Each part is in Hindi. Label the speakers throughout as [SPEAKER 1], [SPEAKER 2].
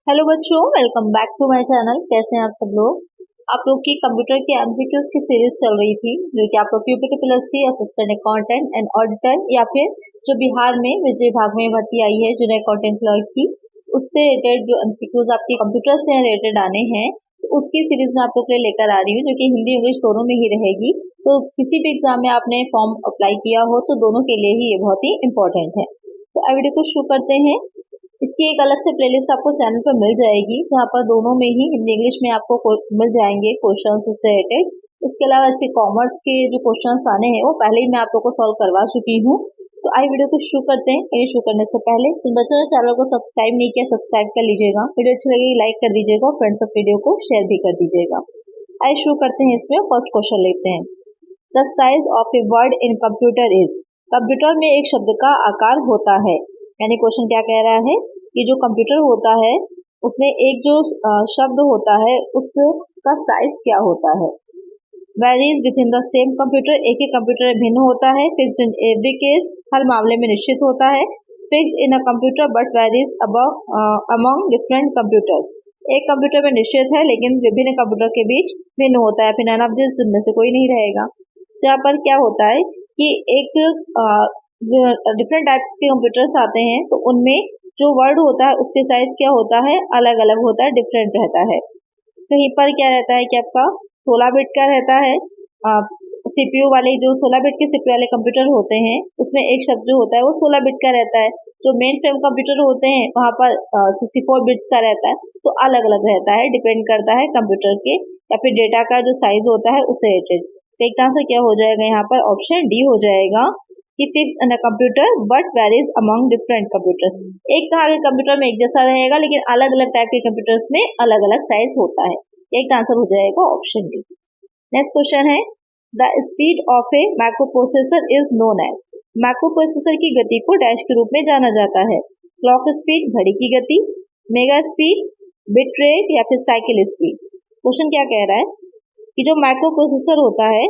[SPEAKER 1] हेलो बच्चों, welcome back to my channel. कैसे हैं आप सब लोग। आप लोग की कंप्यूटर के एमसीक्यूज की सीरीज चल रही थी, जो कि आप लोग यूपी प्लस थी, असिस्टेंट अकाउंटेंट एंड ऑडिटर, या फिर जो बिहार में वित्त विभाग में भर्ती आई है जूनियर अकाउंटेंट क्लर्क की, उससे रिलेटेड जो एमसीक्यूज आपकी कंप्यूटर से रिलेटेड आने हैं, तो उसकी सीरीज में आप लोग के लिए लेकर आ रही हूँ, जो कि हिंदी इंग्लिश दोनों में ही रहेगी। तो किसी भी एग्जाम में आपने फॉर्म अप्लाई किया हो तो दोनों के लिए ही ये बहुत ही इंपॉर्टेंट है। तो वीडियो को शुरू करते हैं। इसकी एक अलग से प्लेलिस्ट आपको चैनल पर मिल जाएगी, जहाँ पर दोनों में ही हिंदी इंग्लिश में आपको मिल जाएंगे क्वेश्चंस उससे रिलेटेड। इसके अलावा इसके कॉमर्स के जो क्वेश्चंस आने हैं वो पहले ही मैं आप लोग को सॉल्व करवा चुकी हूँ। तो आई वीडियो को शुरू करते हैं। ये शुरू करने से पहले जिन बच्चों ने चैनल को सब्सक्राइब नहीं किया, सब्सक्राइब कर लीजिएगा। वीडियो अच्छी लगेगी लाइक कर दीजिएगा, फ्रेंड्स ऑफ वीडियो को शेयर भी कर दीजिएगा। आइए शुरू करते हैं। इसमें फर्स्ट क्वेश्चन लेते हैं। The size of a word in computer is. Computer में एक शब्द का आकार होता है, यानी क्वेश्चन क्या कह रहा है कि जो कंप्यूटर होता है उसमें एक जो शब्द होता है उसका साइज क्या होता है। Varies with in the same computer, एक ही कंप्यूटर भिन्न होता है। फिक्स्ड इन एवरी केस, हर मामले में निश्चित होता है। Fixed in a computer but varies among different computers, एक कंप्यूटर में निश्चित है लेकिन विभिन्न कंप्यूटर के बीच भिन्न होता है। फिर नन ऑफ दिस में से कोई नहीं रहेगा। यहाँ पर क्या होता है कि एक डिफरेंट टाइप के कंप्यूटर्स आते हैं, तो उनमें जो वर्ड होता है उसके साइज क्या होता है, अलग अलग होता है, डिफरेंट रहता है। कहीं पर क्या रहता है कि आपका 16 बिट का रहता है। सीपीयू वाले जो 16 बिट के सीपीयू वाले कंप्यूटर होते हैं उसमें एक शब्द जो होता है वो 16 बिट का रहता है। जो मेन फ्रेम कंप्यूटर होते हैं वहाँ पर 64 बिट्स का रहता है। तो अलग अलग रहता है, डिपेंड करता है कंप्यूटर के या फिर डेटा का जो साइज होता है उससे रिलेटेड। तो एक आंसर क्या हो जाएगा यहाँ पर, ऑप्शन डी हो जाएगा कि fix in a computer but varies among different computers. एक तरह के कंप्यूटर में एक जैसा रहेगा लेकिन अलग अलग टाइप के कंप्यूटर्स में अलग अलग साइज होता है। एक आंसर हो जाएगा ऑप्शन डी। नेक्स्ट क्वेश्चन है, the speed of a microprocessor is known as. Microprocessor की गति को डैश के रूप में जाना जाता है। क्लॉक स्पीड, घड़ी की गति, मेगा स्पीड, बिट रेट, या फिर साइकिल स्पीड। क्वेश्चन क्या कह रहा है कि जो माइक्रोप्रोसेसर होता है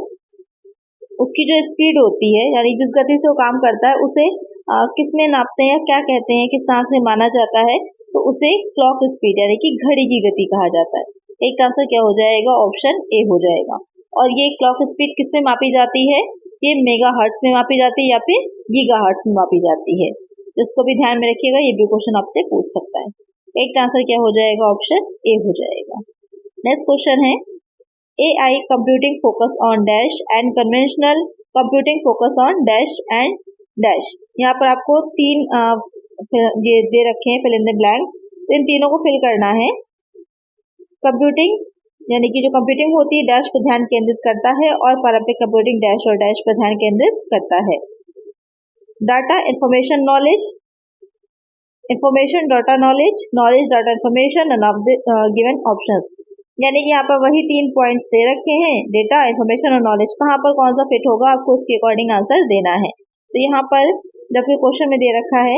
[SPEAKER 1] उसकी जो स्पीड होती है, यानी जिस गति से वो काम करता है, उसे किस में नापते हैं, क्या कहते हैं, किस तरह से माना जाता है, तो उसे क्लॉक स्पीड यानी कि घड़ी की गति कहा जाता है। एक आंसर क्या हो जाएगा, ऑप्शन ए हो जाएगा। और ये क्लॉक स्पीड किस में मापी जाती है, ये मेगा हर्ट्ज में मापी जाती है या फिर गीगा हर्ट्ज में मापी जाती है। जिसको भी ध्यान में रखिएगा, ये भी क्वेश्चन आपसे पूछ सकता है। एक आंसर क्या हो जाएगा, ऑप्शन ए हो जाएगा। नेक्स्ट क्वेश्चन है, AI computing focus on dash and conventional computing focus on dash and dash। यहाँ पर आपको तीन ये दे रखे हैं फिल इन द ब्लैंक्स, तो इन तीनों को फिल करना है। कंप्यूटिंग यानी कि जो कंप्यूटिंग होती है डैश पर ध्यान केंद्रित करता है, और पारंपरिक कंप्यूटिंग डैश और डैश पर ध्यान केंद्रित करता है। Data information knowledge, information data knowledge, knowledge data information, none of the given options. यानी कि यहाँ पर वही 3 पॉइंट्स दे रखे हैं, डेटा, इंफॉर्मेशन और नॉलेज। कहाँ पर कौन सा फिट होगा आपको उसके अकॉर्डिंग आंसर देना है। तो यहाँ पर जब क्वेश्चन में दे रखा है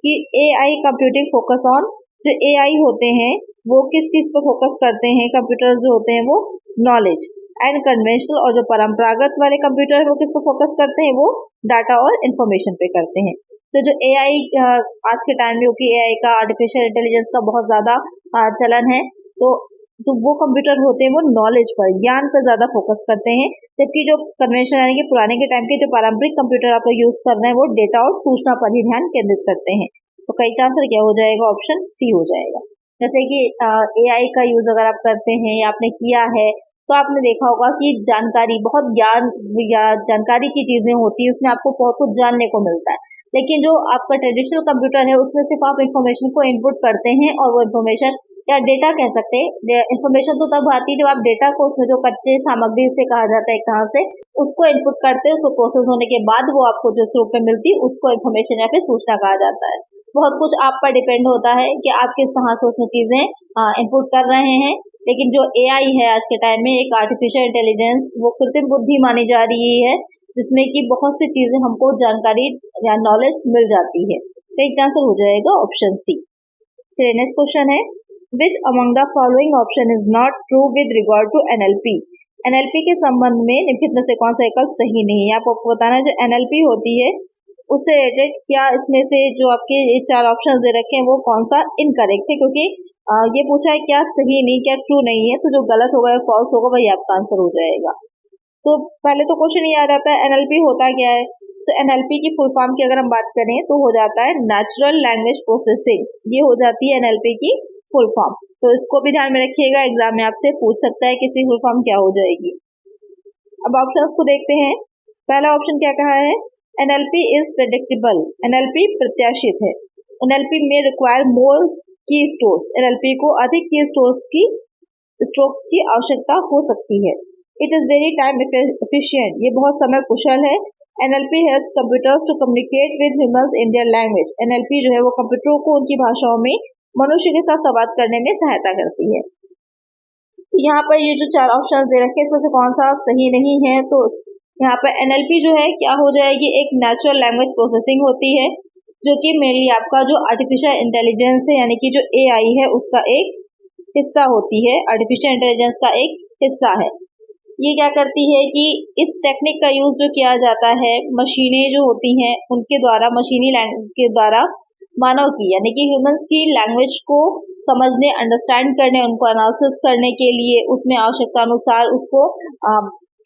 [SPEAKER 1] कि AI कंप्यूटिंग फोकस ऑन, जो AI होते हैं वो किस चीज पर फोकस करते हैं, कंप्यूटर जो होते हैं वो नॉलेज, एंड कन्वेंशनल और जो परंपरागत वाले कंप्यूटर है वो किस पर फोकस करते हैं, वो डाटा और इंफॉर्मेशन पे करते हैं। तो जो AI आज के टाइम में, क्योंकि AI का आर्टिफिशियल इंटेलिजेंस का बहुत ज्यादा चलन है, तो वो कंप्यूटर होते हैं वो नॉलेज पर, ज्ञान पर ज्यादा फोकस करते हैं। जबकि जो कन्वेंशन यानी कि पुराने के टाइम के जो पारंपरिक कंप्यूटर आप यूज कर रहे हैं वो डेटा और सूचना पर ही ध्यान केंद्रित करते हैं। तो कई का आंसर क्या हो जाएगा, ऑप्शन सी हो जाएगा। जैसे कि AI का यूज अगर आप करते हैं या आपने किया है तो आपने देखा होगा कि जानकारी, बहुत ज्ञान या जानकारी की चीजें होती है, उसमें आपको बहुत कुछ जानने को मिलता है। लेकिन जो आपका ट्रेडिशनल कंप्यूटर है उसमें सिर्फ आप इंफॉर्मेशन को इनपुट करते हैं, और वो इंफॉर्मेशन या डेटा कह सकते हैं। इंफॉर्मेशन तो तब आती है जब आप डेटा को, उसमें जो कच्चे सामग्री से कहा जाता है एक तरह से, उसको इनपुट करते हैं, उसको प्रोसेस होने के बाद वो आपको जो रूप में मिलती है उसको इंफॉर्मेशन या फिर सूचना कहा जाता है। बहुत कुछ आप पर डिपेंड होता है कि आप किस तरह से उसमें चीजें इनपुट कर रहे हैं। लेकिन जो AI है आज के टाइम में, एक आर्टिफिशियल इंटेलिजेंस, वो कृत्रिम बुद्धि मानी जा रही है, जिसमें कि बहुत सी चीजें हमको जानकारी या नॉलेज मिल जाती है। तो एक आंसर हो जाएगा ऑप्शन सी। नेक्स्ट क्वेश्चन है, Which among the following option is not true with regard to NLP? NLP के संबंध में निम्नलिखित में से कौन सा विकल्प सही नहीं है। आपको बताना है जो NLP होती है उससे रिलेटेड क्या इसमें से जो आपके 4 ऑप्शन दे रखे हैं वो कौन सा इनकरेक्ट है, क्योंकि ये पूछा है क्या सही नहीं, क्या ट्रू नहीं है, तो जो गलत होगा या फॉल्स होगा वही आपका आंसर हो जाएगा। तो पहले तो क्वेश्चन ये आ जाता है एनएलपी होता क्या है। तो एनएलपी की फुल फॉर्म की अगर हम बात करें तो हो जाता है नेचुरल लैंग्वेज प्रोसेसिंग, ये हो जाती है एनएलपी की फुल फॉर्म। तो इसको भी ध्यान में रखिएगा, एग्जाम में आपसे पूछ सकता है कि इसकी फुल फॉर्म क्या हो जाएगी। अब ऑप्शंस को देखते हैं। पहला ऑप्शन क्या कहा है, एनएलपी इज प्रेडिक्टेबल, एनएलपी प्रत्याशित है। एनएलपी में रिक्वायर मोर की स्ट्रोक्स, एनएलपी को अधिक की स्ट्रोक्स की आवश्यकता हो सकती है। It is very time efficient, ये बहुत समय कुशल है। NLP helps computers to communicate with humans in their language, NLP जो है वो कंप्यूटरों को उनकी भाषाओं में मनुष्य के साथ संवाद करने में सहायता करती है। यहाँ पर ये जो चार ऑप्शन दे रखे हैं इसमें से कौन सा सही नहीं है, तो यहाँ पर एनएलपी जो है क्या हो जाएगी, एक नेचुरल लैंग्वेज प्रोसेसिंग होती है, जो कि मेनली आपका जो आर्टिफिशियल इंटेलिजेंस है यानी कि जो एआई है उसका एक हिस्सा होती है, आर्टिफिशियल इंटेलिजेंस का एक हिस्सा है। ये क्या करती है कि इस टेक्निक का यूज जो किया जाता है मशीनें जो होती हैं उनके द्वारा, मशीनी लैंग्वेज के द्वारा मानव की यानी कि ह्यूमंस की लैंग्वेज को समझने, अंडरस्टैंड करने, उनको एनालिसिस करने के लिए उसमें आवश्यकता अनुसार उसको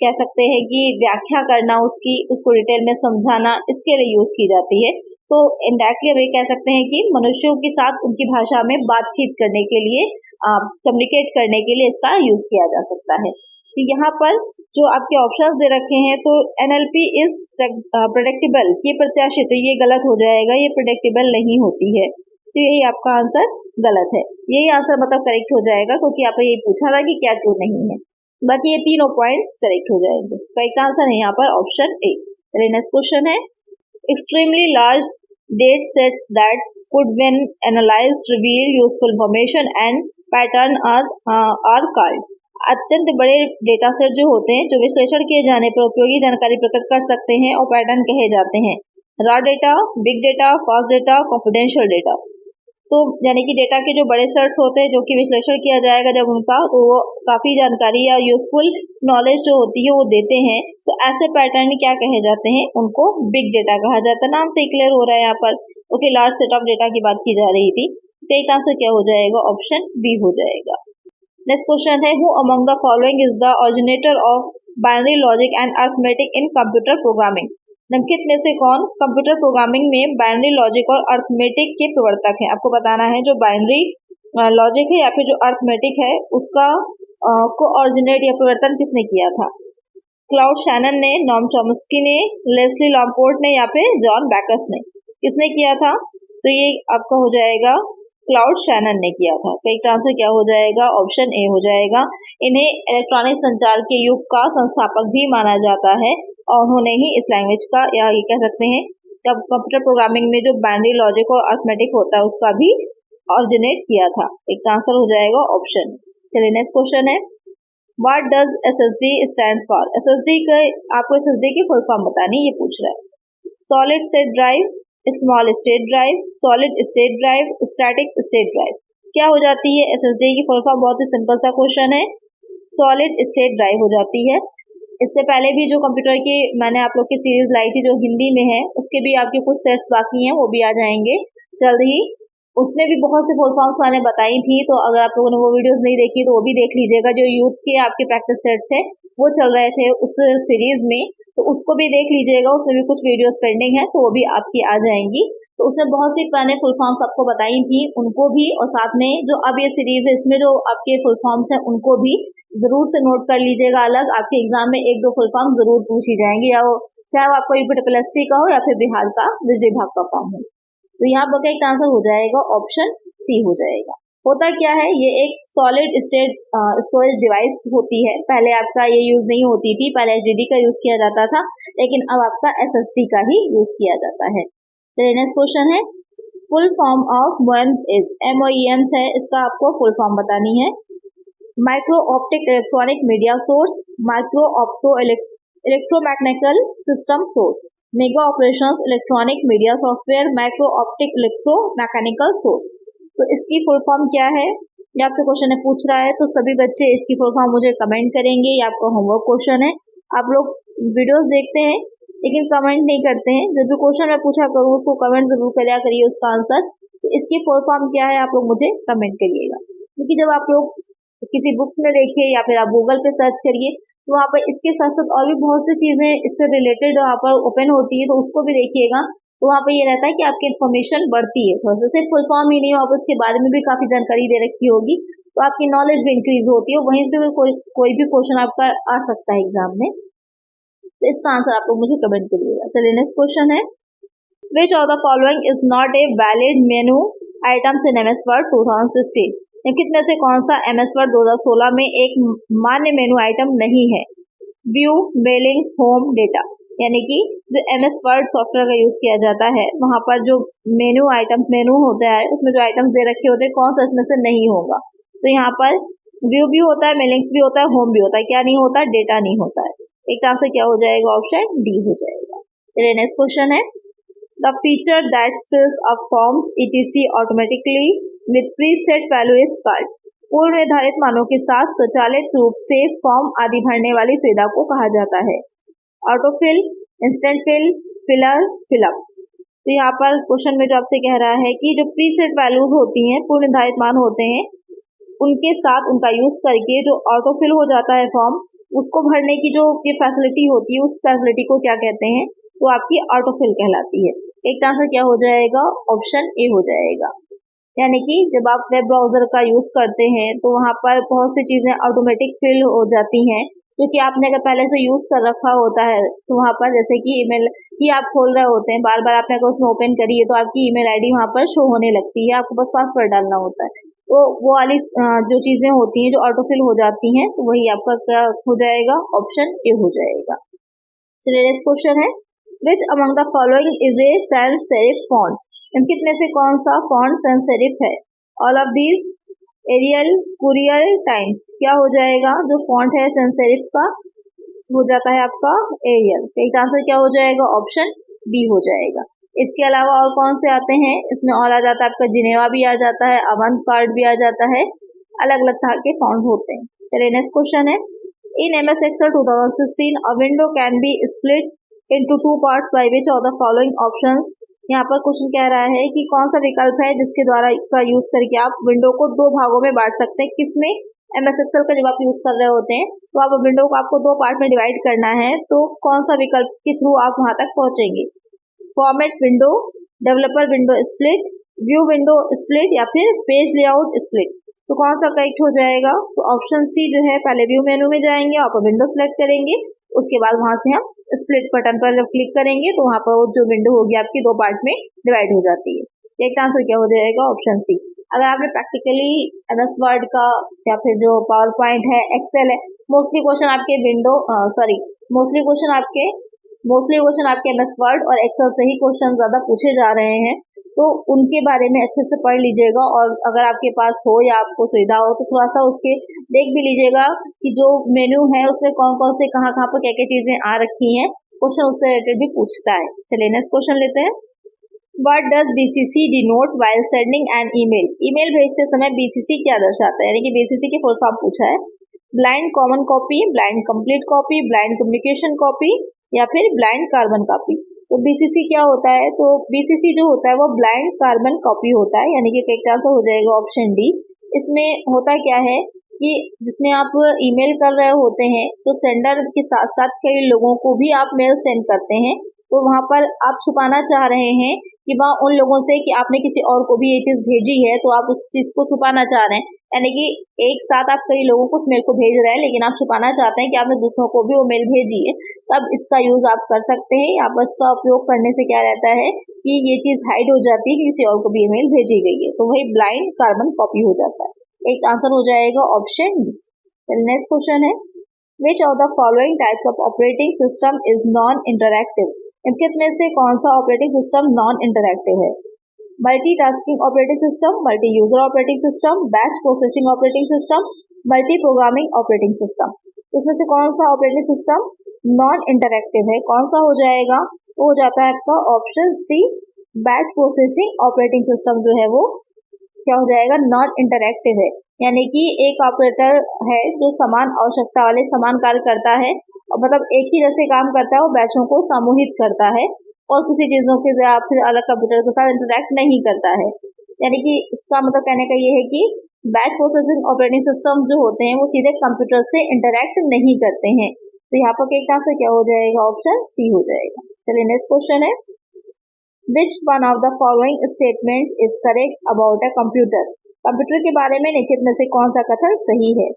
[SPEAKER 1] कह सकते हैं कि व्याख्या करना, उसको डिटेल में समझाना, इसके लिए यूज की जाती है। तो इनडायरेक्टली हम ये कह सकते हैं कि मनुष्यों के साथ उनकी भाषा में बातचीत करने के लिए, कम्युनिकेट करने के लिए इसका यूज किया जा सकता है। तो यहाँ पर जो आपके ऑप्शंस दे रखे हैं, तो एनएलपी इज प्रेडिक्टेबल, ये प्रत्याशित है, ये गलत हो जाएगा, ये प्रेडिक्टेबल नहीं होती है। तो यही आपका आंसर गलत है, यही आंसर मतलब करेक्ट हो जाएगा, क्योंकि आपने ये पूछा था कि क्या ट्रू नहीं है। बाकी ये तीनों पॉइंट्स करेक्ट हो जाएंगे। करेक्ट आंसर है यहाँ पर ऑप्शन ए। चलिए नेक्स्ट क्वेश्चन है, extremely large data sets that could when analyzed reveal useful information and pattern are called। अत्यंत बड़े डेटा सेट जो होते हैं, जो विश्लेषण किए जाने पर उपयोगी जानकारी प्रकट कर सकते हैं और पैटर्न कहे जाते हैं। Raw data, big data, fast data, confidential data. तो यानी कि डेटा के जो बड़े सेट्स होते हैं जो कि विश्लेषण किया जाएगा जब उनका, तो वो काफी जानकारी या यूजफुल नॉलेज जो होती है वो देते हैं। तो ऐसे पैटर्न क्या कहे जाते हैं, उनको बिग डेटा कहा जाता है। नाम से क्लियर हो रहा है यहाँ पर, okay, large set of data की बात की जा रही थी। सही आंसर क्या हो जाएगा, ऑप्शन बी हो जाएगा। नेक्स्ट क्वेश्चन है, who among the following is the originator of binary logic and arithmetic in computer programming. निम्नलिखित में से कौन कंप्यूटर प्रोग्रामिंग में बाइनरी लॉजिक और अरिथमेटिक के प्रवर्तक हैं। आपको बताना है जो बाइनरी लॉजिक है या फिर जो अरिथमेटिक है उसका को ओरिजिनेट या प्रवर्तन किसने किया था। क्लाउड शैनन ने, नॉर्म चॉम्स्की ने, लेस्ली लॉम्पोर्ट ने या फिर जॉन बैकस ने, किसने किया था। तो ये आपका हो जाएगा क्लाउड शैनन ने किया था। करेक्ट आंसर क्या हो जाएगा, ऑप्शन ए हो जाएगा। इन्हें इलेक्ट्रॉनिक संचार के युग का संस्थापक भी माना जाता है और उन्होंने ही इस लैंग्वेज का, या ये कह सकते हैं जब कंप्यूटर प्रोग्रामिंग में जो बाइनरी लॉजिक और अरिथमेटिक होता है उसका भी ऑरिजिनेट किया था। एक आंसर हो जाएगा ऑप्शन। चलिए नेक्स्ट क्वेश्चन है, what does SSD stand for. SSD का आपको एसएसडी की फुल फॉर्म बतानी, ये पूछ रहा है। Solid state drive, small state drive, solid state drive, static state drive. क्या हो जाती है एसएसडी की फुल फॉर्म, बहुत ही सिंपल सा क्वेश्चन है, सॉलिड स्टेट ड्राइव हो जाती है। इससे पहले भी जो कंप्यूटर की मैंने आप लोग की सीरीज लाई थी जो हिंदी में है, उसके भी आपके कुछ सेट्स बाकी हैं, वो भी आ जाएंगे जल्द ही। उसमें भी बहुत सी फुल फॉर्म्स मैंने बताई थी, तो अगर आप लोगों ने वो वीडियोस नहीं देखी तो वो भी देख लीजिएगा। जो यूथ के आपके प्रैक्टिस सेट थे वो चल रहे थे उस सीरीज में, तो उसको भी देख लीजिएगा। उसमें भी कुछ वीडियोस पेंडिंग है तो वो भी आपकी आ जाएंगी। तो उसमें बहुत सी पुराने फुल फॉर्म्स आपको बताई थी, उनको भी, और साथ में जो अब ये सीरीज है इसमें जो आपके फुल फॉर्म्स हैं उनको भी जरूर से नोट कर लीजिएगा। अलग आपके एग्जाम में एक दो फुल फॉर्म जरूर पूछी जाएंगी, या वो चाहे वो आपको यूपीपीएससी का हो या फिर बिहार का बिजली विभाग का फॉर्म हो। तो यहाँ पर एक आंसर हो जाएगा ऑप्शन सी हो जाएगा। होता क्या है, ये एक सॉलिड स्टेट स्टोरेज डिवाइस होती है। पहले आपका ये यूज नहीं होती थी, पहले एचडीडी का यूज किया जाता था, लेकिन अब आपका एसएसडी का ही यूज किया जाता है। तो नेक्स्ट क्वेश्चन है, full form of MOEMS is, MOEMs है, इसका आपको फुल फॉर्म बतानी है। Micro optic electronic media source, micro opto electromechanical system source, mega operations electronic media software, micro optic electromechanical source. तो इसकी फुल फॉर्म क्या है, ये आपसे क्वेश्चन पूछ रहा है। तो सभी बच्चे इसकी फुल फॉर्म मुझे कमेंट करेंगे, ये आपका होमवर्क क्वेश्चन है। आप लोग वीडियोस देखते हैं लेकिन कमेंट नहीं करते हैं। जब भी क्वेश्चन मैं पूछा करूँ उसको कमेंट जरूर करिए उसका आंसर। तो इसकी फुल फॉर्म क्या है आप लोग मुझे कमेंट करिएगा। क्योंकि जब आप लोग किसी बुक्स में देखिए या फिर आप गूगल पे सर्च करिए तो वहाँ पर इसके साथ साथ और भी बहुत सी चीजें इससे रिलेटेड वहाँ पर ओपन होती है, तो उसको भी देखिएगा। तो वहाँ पर ये रहता है कि आपकी इन्फॉर्मेशन बढ़ती है थोड़ा सा, सिर्फ फुल फॉर्म ही नहीं, आप उसके बारे में भी काफी जानकारी दे रखी होगी, तो आपकी नॉलेज भी इंक्रीज होती है। वहीं से कोई भी क्वेश्चन आपका आ सकता है एग्जाम में, तो इसका आंसर आप लोग मुझे कमेंट करिएगा। चलिए नेक्स्ट क्वेश्चन है, which of the following is not a valid menu items in MS Word 2016? निम्नलिखित में से कौन सा MS Word 2016 में एक मान्य मेनू आइटम नहीं है? View, mailings, home, data. यानी कि जो MS Word सॉफ्टवेयर का यूज किया जाता है वहां पर जो मेनू होता है उसमें जो आइटम्स दे रखे होते हैं, कौन सा इसमें से नहीं होगा? तो यहाँ पर व्यू भी होता है, मेलिंग्स भी होता है, होम भी होता है, क्या नहीं होता? डेटा नहीं होता है। एक तरह से क्या हो जाएगा? ऑप्शन डी हो जाएगा। चलिए नेक्स्ट क्वेश्चन है, the feature that fills up forms etc automatically with preset value is called? पूर्व निर्धारित मानों के साथ स्वचालित रूप से फॉर्म आदि भरने वाली सुविधा को कहा जाता है? Autofill, instant fill, filler, fill up. तो यहाँ पर क्वेश्चन में जो आपसे कह रहा है कि जो प्रीसेट वैल्यूज होती हैं, पूर्व निर्धारित मान होते हैं, उनके साथ उनका यूज करके जो ऑटोफिल हो जाता है फॉर्म, उसको भरने की जो ये फैसिलिटी होती है, उस फैसिलिटी को क्या कहते हैं? तो आपकी ऑटोफिल कहलाती है। एक तरह से क्या हो जाएगा? ऑप्शन ए हो जाएगा। यानी कि जब आप वेब ब्राउजर का यूज करते हैं तो वहां पर बहुत सी चीजें ऑटोमेटिक फिल हो जाती हैं, क्योंकि आपने अगर पहले से यूज कर रखा होता है तो वहां पर जैसे कि ईमेल ही आप खोल रहे होते हैं, बार बार आपने अगर उसमें ओपन करी है तो आपकी ईमेल आईडी वहां पर शो होने लगती है, आपको बस पासवर्ड डालना होता है। तो वो वाली जो चीजें होती हैं जो ऑटोफिल हो जाती हैं, तो वही आपका क्या हो जाएगा? ऑप्शन ए हो जाएगा। चलिए नेक्स्ट क्वेश्चन है, Which among the following is a sans serif font? निम्नलिखित में से कौन सा फॉन्ट sans serif है? All of these, Arial, Courier, Times। क्या हो जाएगा? जो फॉन्ट है sans serif का हो जाता है आपका Arial। एक आंसर क्या हो जाएगा? ऑप्शन बी हो जाएगा। इसके अलावा और कौन से आते हैं? इसमें और आ जाता है आपका जिनेवा भी आ जाता है, अवंत भी आ जाता है, अलग अलग तरह के फॉन्ट होते हैं। चलिए नेक्स्ट क्वेश्चन है, इन MS Excel 2016 a window can be split into two parts by which of the following options? यहाँ पर क्वेश्चन कह रहा है कि कौन सा विकल्प है जिसके द्वारा इसका यूज करके आप विंडो को दो भागों में बांट सकते हैं? किसमें? MS Excel का जब आप यूज कर रहे होते हैं तो आप विंडो को आपको दो पार्ट में डिवाइड करना है, तो कौन सा विकल्प के थ्रू आप वहां तक पहुंचेंगे? Format window, developer window split, view window split या फिर पेज लेआउट स्प्लिट। तो कौन सा करेक्ट हो जाएगा? तो ऑप्शन सी जो है, पहले व्यू मेनू में जाएंगे, आप विंडो सेलेक्ट करेंगे, उसके बाद वहां से हम स्प्लिट बटन पर जब क्लिक करेंगे तो वहां पर जो विंडो होगी आपकी दो पार्ट में डिवाइड हो जाती है। एक आंसर क्या हो जाएगा? Option C. अगर आपने प्रैक्टिकली MS Word का या फिर जो पावर पॉइंट है, एक्सेल है, मोस्टली क्वेश्चन आपके MS Word और एक्सेल से ही क्वेश्चन ज्यादा पूछे जा रहे हैं, तो उनके बारे में अच्छे से पढ़ लीजिएगा। और अगर आपके पास हो या आपको सुविधा हो तो थोड़ा सा उसके देख भी लीजिएगा कि जो मेन्यू है उसमें कौन कौन से कहाँ पर क्या क्या चीजें आ रखी हैं, क्वेश्चन उससे रिलेटेड भी पूछता है। चलिए नेक्स्ट क्वेश्चन लेते हैं, What does BCC denote while sending an email? Email भेजते समय BCC क्या दर्शाता है? यानी कि BCC के फुल फॉर्म पूछा है। Blind common copy, blind complete copy, blind communication copy या फिर ब्लाइंड कार्बन कॉपी। तो BCC क्या होता है? तो BCC जो होता है वो ब्लाइंड कार्बन कॉपी होता है, यानी कि करेक्ट आंसर हो जाएगा ऑप्शन डी। इसमें होता क्या है कि जिसमें आप ईमेल कर रहे होते हैं तो सेंडर के साथ साथ कई लोगों को भी आप मेल सेंड करते हैं, तो वहां पर आप छुपाना चाह रहे हैं कि वहाँ उन लोगों से कि आपने किसी और को भी ये चीज भेजी है, तो आप उस चीज को छुपाना चाह रहे हैं। यानी कि एक साथ आप कई लोगों को उस मेल को भेज रहे हैं, लेकिन आप छुपाना चाहते हैं कि आपने दूसरों को भी वो मेल भेजी है, तब इसका यूज आप कर सकते हैं। यहाँ पर इसका उपयोग करने से क्या रहता है कि ये चीज हाइड हो जाती है कि किसी और को भी ईमेल भेजी गई है, तो वही ब्लाइंड कार्बन कॉपी हो जाता है। एक आंसर हो जाएगा ऑप्शन डी। नेक्स्ट क्वेश्चन है, which of the following types of operating system is non interactive? इनके में से कौन सा ऑपरेटिंग सिस्टम नॉन इंटरैक्टिव है? Multitasking operating system, multi user operating system, batch processing operating system, multi programming operating system. इसमें से कौन सा ऑपरेटिंग सिस्टम नॉन इंटरैक्टिव है? कौन सा हो जाएगा? तो हो जाता है आपका option C, batch processing operating system जो है वो क्या हो जाएगा? नॉन इंटरैक्टिव है। यानी कि एक ऑपरेटर है जो समान आवश्यकता वाले समान कार्य करता है, और मतलब एक ही जैसे काम करता है, वो बैचों को सामूहिक करता है और किसी चीजों के या फिर अलग कंप्यूटर के साथ इंटरैक्ट नहीं करता है। यानी कि इसका मतलब कहने का ये है कि बैच प्रोसेसिंग ऑपरेटिंग सिस्टम जो होते हैं वो सीधे कंप्यूटर से इंटरेक्ट नहीं करते हैं। तो यहाँ पर एक आंसर क्या हो जाएगा, ऑप्शन सी हो जाएगा। चलिए नेक्स्ट क्वेश्चन है, which one of the following statements is correct about a computer. Computer के बारे में निम्नलिखित में से कौन सा कथन सही है।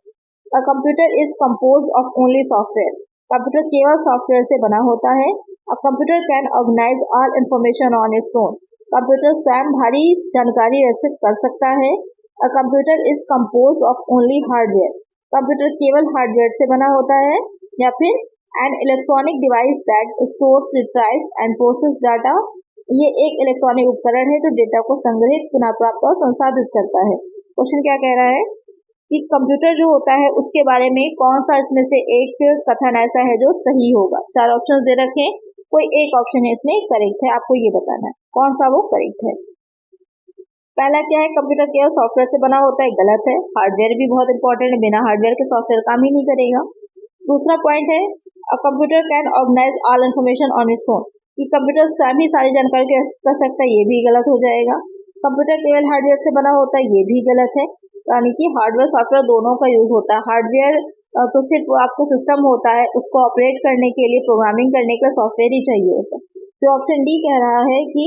[SPEAKER 1] A computer is composed of only software. Computer केवल सॉफ्टवेयर से बना होता है। A computer can organise all information on its own. Computer स्वयं भारी जानकारी व्यवस्थित कर सकता है। A computer is compose of only hardware. Computer केवल हार्डवेयर से बना होता है। या फिर an electronic device that stores, retrieves and process data. ये एक इलेक्ट्रॉनिक उपकरण है जो डेटा को संग्रहित, पुनः प्राप्त और संसाधित करता है। क्वेश्चन क्या कह रहा है कि कंप्यूटर जो होता है उसके बारे में कौन सा इसमें से एक कथन ऐसा है जो सही होगा। चार ऑप्शन दे रखे, कोई एक ऑप्शन है इसमें करेक्ट है, आपको ये बताना है कौन सा वो करेक्ट है। पहला क्या है, कंप्यूटर केवल सॉफ्टवेयर से बना होता है, गलत है। हार्डवेयर भी बहुत इंपॉर्टेंट है, बिना हार्डवेयर के सॉफ्टवेयर काम ही नहीं करेगा। दूसरा पॉइंट है, a computer can organise all information on its own, कि कंप्यूटर स्वयं ही सारी जानकारी कर सकता है, ये भी गलत हो जाएगा। कंप्यूटर केवल हार्डवेयर से बना होता है, ये भी गलत है। यानी कि हार्डवेयर सॉफ्टवेयर दोनों का यूज होता है। हार्डवेयर तो सिर्फ आपका सिस्टम होता है, उसको ऑपरेट करने के लिए, प्रोग्रामिंग करने के लिए सॉफ्टवेयर ही चाहिए होता है। तो ऑप्शन डी कह रहा है कि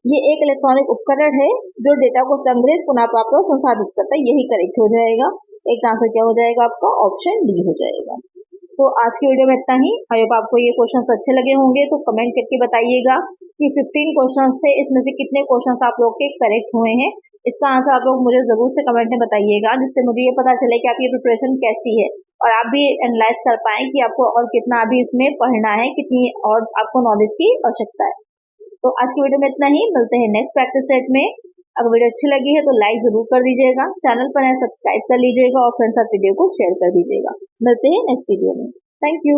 [SPEAKER 1] ये एक इलेक्ट्रॉनिक उपकरण है जो डेटा को संग्रहित, पुनः प्राप्त और संसाधित करता है, यही करेक्ट हो जाएगा। एक आंसर क्या हो जाएगा आपका, ऑप्शन डी हो जाएगा। तो आज की वीडियो में इतना ही। आई होप आपको ये क्वेश्चंस अच्छे लगे होंगे, तो कमेंट करके बताइएगा कि 15 क्वेश्चंस थे, इसमें से कितने क्वेश्चंस आप लोग के करेक्ट हुए हैं। इसका आंसर आप लोग मुझे जरूर से कमेंट में बताइएगा, जिससे मुझे ये पता चले कि आपकी प्रिपरेशन कैसी है और आप भी एनालाइज कर पाए कि आपको और कितना अभी इसमें पढ़ना है, कितनी और आपको नॉलेज की आवश्यकता है। तो आज की वीडियो में इतना ही, मिलते हैं नेक्स्ट प्रैक्टिस सेट में। अगर वीडियो अच्छी लगी है तो लाइक जरूर कर दीजिएगा, चैनल पर सब्सक्राइब कर लीजिएगा और फ्रेंड्स साथ वीडियो को शेयर कर दीजिएगा। मिलते हैं नेक्स्ट वीडियो में। Thank you.